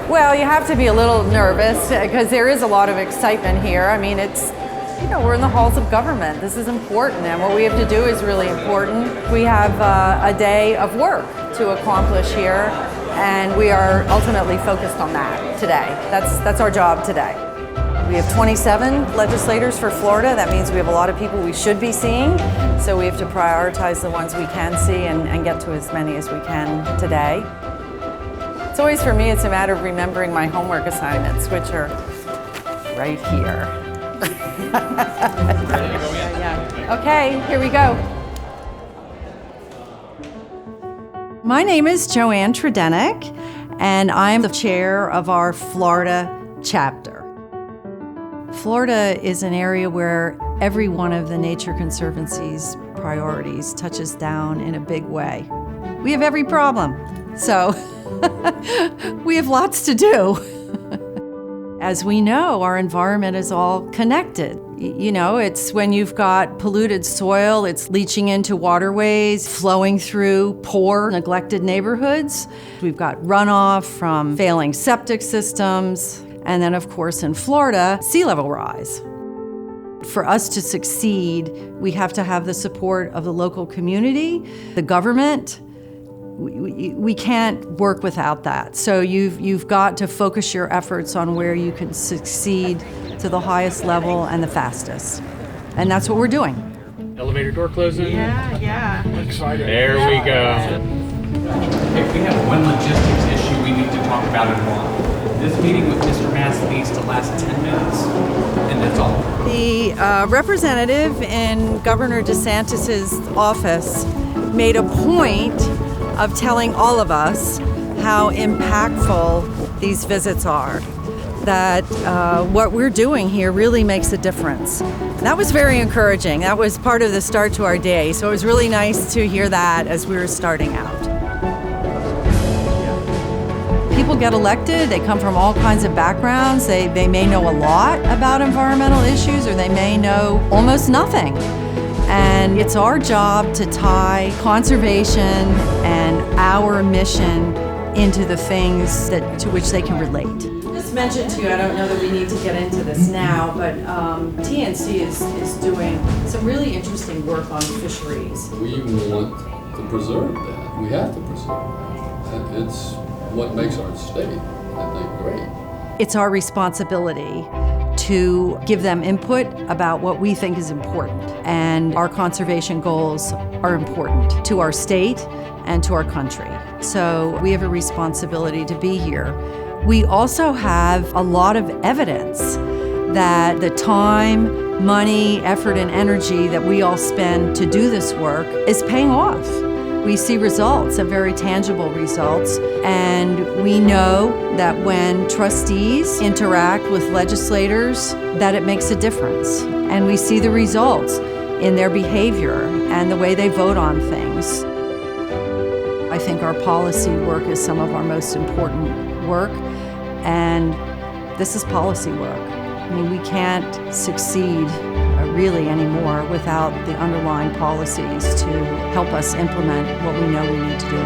Well, you have to be a little nervous because there is a lot of excitement here. I mean, we're in the halls of government. This is important, and what we have to do is really important. We have a day of work to accomplish here, and we are ultimately focused on that today. That's our job today. We have 27 legislators for Florida. That means we have a lot of people we should be seeing, so we have to prioritize the ones we can see and get to as many as we can today. It's always, for me, it's a matter of remembering my homework assignments, which are right here. Yeah. Okay, here we go. My name is Joanne Tredenik, and I'm the chair of our Florida chapter. Florida is an area where every one of the Nature Conservancy's priorities touches down in a big way. We have every problem, so we have lots to do. As we know, our environment is all connected. It's when you've got polluted soil, it's leaching into waterways, flowing through poor, neglected neighborhoods. We've got runoff from failing septic systems. And then, of course, in Florida, sea level rise. For us to succeed, we have to have the support of the local community, the government. We can't work without that. So you've got to focus your efforts on where you can succeed to the highest level and the fastest. And that's what we're doing. Elevator door closing. Yeah. Excited. There we go. If we have one logistics issue we need to talk about in one. This meeting with Mr. Mass needs to last 10 minutes, and that's all. The representative in Governor DeSantis's office made a point of telling all of us how impactful these visits are, that what we're doing here really makes a difference. That was very encouraging. That was part of the start to our day, so it was really nice to hear that as we were starting out. People get elected, they come from all kinds of backgrounds, they may know a lot about environmental issues or they may know almost nothing. And it's our job to tie conservation and our mission into the things to which they can relate. Just mentioned to you, I don't know that we need to get into this now, but TNC is doing some really interesting work on fisheries. We want to preserve that. We have to preserve that. It's what makes our state, I think, great. It's our responsibility to give them input about what we think is important. And our conservation goals are important to our state and to our country. So we have a responsibility to be here. We also have a lot of evidence that the time, money, effort, and energy that we all spend to do this work is paying off. We see results, and very tangible results, and we know that when trustees interact with legislators, that it makes a difference. And we see the results in their behavior and the way they vote on things. I think our policy work is some of our most important work, and this is policy work. I mean, we can't succeed really anymore without the underlying policies to help us implement what we know we need to do.